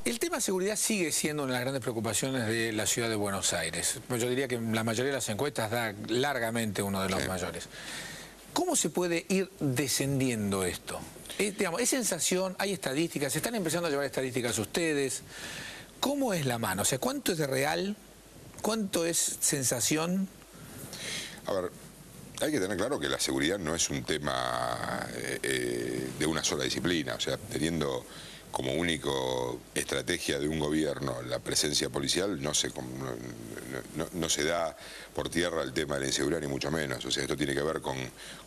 El tema seguridad sigue siendo una de las grandes preocupaciones de la ciudad de Buenos Aires. Yo diría que en la mayoría de las encuestas da largamente uno de los mayores. ¿Cómo se puede ir descendiendo esto? Digamos, ¿es sensación? ¿Hay estadísticas? ¿Se están empezando a llevar estadísticas ustedes? ¿Cómo es la mano? O sea, ¿cuánto es de real? ¿Cuánto es sensación? A ver, hay que tener claro que la seguridad no es un tema de una sola disciplina. O sea, teniendo como único estrategia de un gobierno la presencia policial, no se da por tierra el tema de la inseguridad, ni mucho menos. O sea, esto tiene que ver con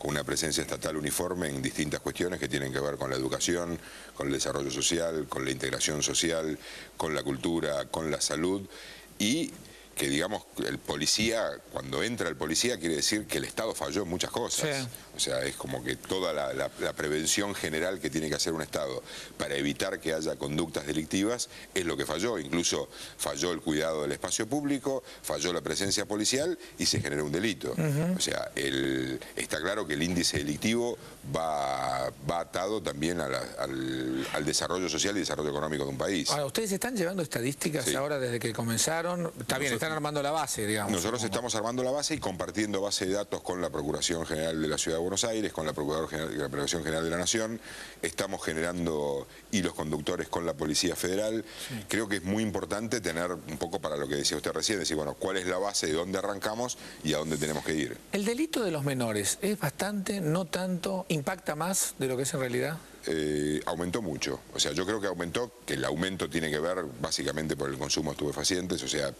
una presencia estatal uniforme en distintas cuestiones que tienen que ver con la educación, con el desarrollo social, con la integración social, con la cultura, con la salud, y que, digamos, el policía, cuando entra el policía, quiere decir que el Estado falló en muchas cosas. Sí. O sea, es como que toda la prevención general que tiene que hacer un Estado para evitar que haya conductas delictivas es lo que falló. Incluso falló el cuidado del espacio público, falló la presencia policial y se generó un delito. O sea, está claro que el índice delictivo va atado también al desarrollo social y desarrollo económico de un país. Ahora, ¿ustedes están llevando estadísticas ahora desde que comenzaron? Está bien, están armando la base, digamos. Nosotros estamos armando la base y compartiendo base de datos con la Procuración General de la Ciudad de Buenos Aires, con la Procuración General de la Nación. Estamos generando hilos conductores con la Policía Federal. Sí. Creo que es muy importante tener un poco, para lo que decía usted recién, decir, bueno, cuál es la base, de dónde arrancamos y a dónde tenemos que ir. ¿El delito de los menores es bastante, no tanto, impacta más de lo que es en realidad? Aumentó mucho. O sea, yo creo que aumentó, que el aumento tiene que ver básicamente por el consumo de estupefacientes. O sea,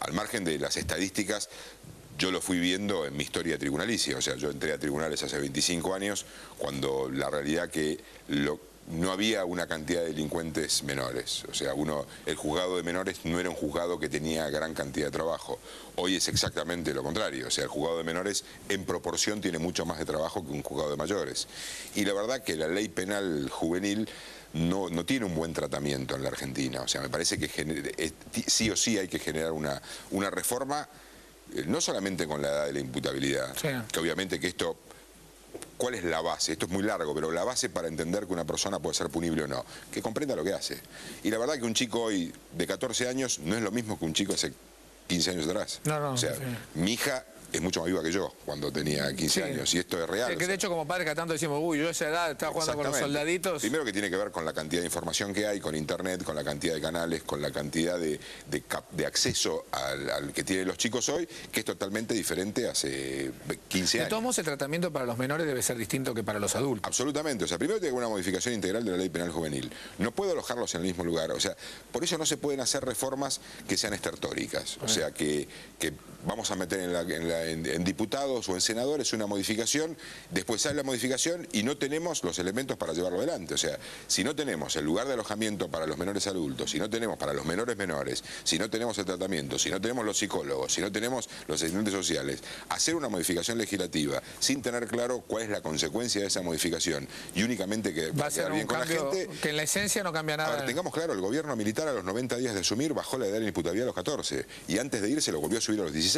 al margen de las estadísticas, yo lo fui viendo en mi historia tribunalicia. O sea, yo entré a tribunales hace 25 años, cuando la realidad que no había una cantidad de delincuentes menores. O sea, el juzgado de menores no era un juzgado que tenía gran cantidad de trabajo. Hoy es exactamente lo contrario. O sea, el juzgado de menores en proporción tiene mucho más de trabajo que un juzgado de mayores. Y la verdad que la ley penal juvenil no tiene un buen tratamiento en la Argentina. O sea, me parece que sí o sí hay que generar una reforma, no solamente con la edad de la imputabilidad, sí, que obviamente que esto... ¿Cuál es la base? Esto es muy largo, pero la base para entender que una persona puede ser punible o no, que comprenda lo que hace. Y la verdad que un chico hoy de 14 años no es lo mismo que un chico hace 15 años atrás. O sea, sí, mi hija es mucho más viva que yo cuando tenía 15 años, y esto es real. Que de hecho, como padres, que tanto decimos, uy, yo a esa edad estaba jugando con los soldaditos. Primero, que tiene que ver con la cantidad de información que hay, con internet, con la cantidad de canales, con la cantidad de acceso al que tienen los chicos hoy, que es totalmente diferente hace 15 años. De todos modos, el tratamiento para los menores debe ser distinto que para los adultos. Absolutamente. O sea, primero tiene que haber una modificación integral de la ley penal juvenil. No puedo alojarlos en el mismo lugar. O sea, por eso no se pueden hacer reformas que sean estertóricas. O sea, que vamos a meter en diputados o en senadores una modificación, después sale la modificación y no tenemos los elementos para llevarlo adelante. O sea, si no tenemos el lugar de alojamiento para los menores adultos, si no tenemos para los menores, si no tenemos el tratamiento, si no tenemos los psicólogos, si no tenemos los asistentes sociales, hacer una modificación legislativa sin tener claro cuál es la consecuencia de esa modificación y únicamente que va a quedar bien con la gente, que en la esencia no cambia nada. A ver, tengamos claro, el gobierno militar a los 90 días de asumir bajó la edad de la imputabilidad a los 14 y antes de irse lo volvió a subir a los 16.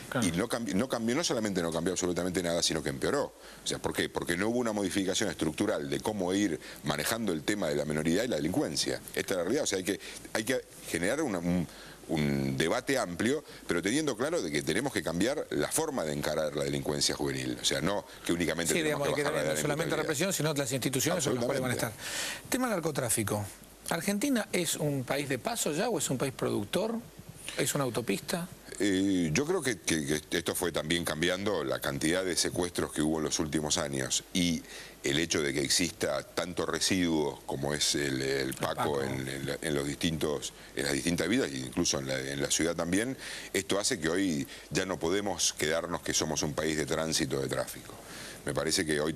Claro. Y no cambió, no solamente no cambió absolutamente nada, sino que empeoró. O sea, ¿por qué? Porque no hubo una modificación estructural de cómo ir manejando el tema de la minoridad y la delincuencia. Esta es la realidad. O sea, hay que generar un debate amplio, pero teniendo claro de que tenemos que cambiar la forma de encarar la delincuencia juvenil. O sea, no que únicamente tenemos que bajar la edad de la no solamente represión, sino las instituciones en las cuales van a estar. Tema narcotráfico. ¿Argentina es un país de paso ya o es un país productor? ¿Es una autopista? Yo creo que esto fue también cambiando la cantidad de secuestros que hubo en los últimos años y el hecho de que exista tanto residuo como es el Paco en las distintas vidas, incluso en la ciudad también. Esto hace que hoy ya no podemos quedarnos que somos un país de tránsito de tráfico. Me parece que hoy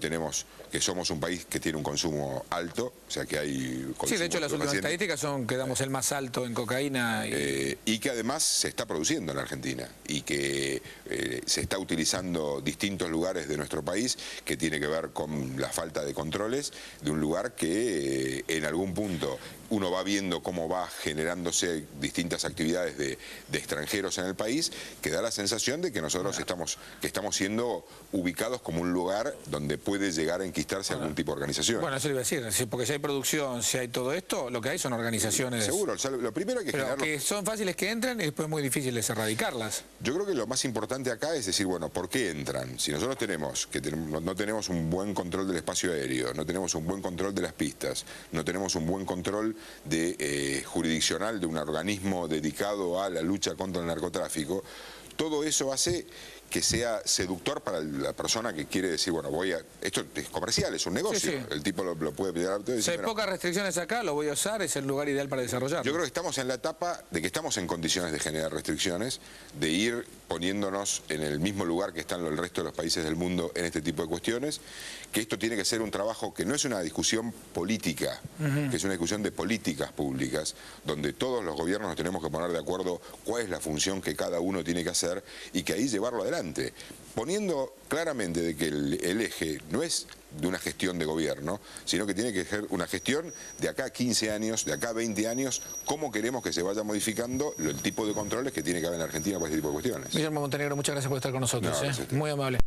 somos un país que tiene un consumo alto, o sea que hay... Sí, de hecho las últimas estadísticas son que damos el más alto en cocaína. Y que además se está produciendo en la Argentina y que se está utilizando distintos lugares de nuestro país que tiene que ver con la falta de controles de un lugar que en algún punto uno va viendo cómo va generándose distintas actividades de extranjeros en el país, que da la sensación de que nosotros estamos siendo ubicados como un lugar donde puede llegar a enquistarse algún tipo de organización. Bueno, eso le iba a decir, porque si hay producción, si hay todo esto, lo que hay son organizaciones... Seguro, lo primero hay que pero generarlo... que son fáciles que entren y después muy difíciles erradicarlas. Yo creo que lo más importante acá es decir, bueno, ¿por qué entran? Si nosotros no tenemos un buen control del espacio aéreo, no tenemos un buen control de las pistas, no tenemos un buen control jurisdiccional de un organismo dedicado a la lucha contra el narcotráfico, todo eso hace que sea seductor para la persona que quiere decir, bueno, esto es comercial, es un negocio, sí, sí. El tipo lo puede pedir a todo y decir, Si hay pocas restricciones acá, lo voy a usar, es el lugar ideal para desarrollarlo. Yo creo que estamos en la etapa de que estamos en condiciones de generar restricciones, de ir poniéndonos en el mismo lugar que están el resto de los países del mundo en este tipo de cuestiones, que esto tiene que ser un trabajo que no es una discusión política, que es una discusión de políticas públicas, donde todos los gobiernos nos tenemos que poner de acuerdo cuál es la función que cada uno tiene que hacer y que ahí llevarlo adelante. Poniendo claramente de que el eje no es de una gestión de gobierno, sino que tiene que ser una gestión de acá a 15 años, de acá a 20 años, cómo queremos que se vaya modificando el tipo de controles que tiene que haber en Argentina para este tipo de cuestiones. Guillermo Montenegro, muchas gracias por estar con nosotros. No, Muy amable.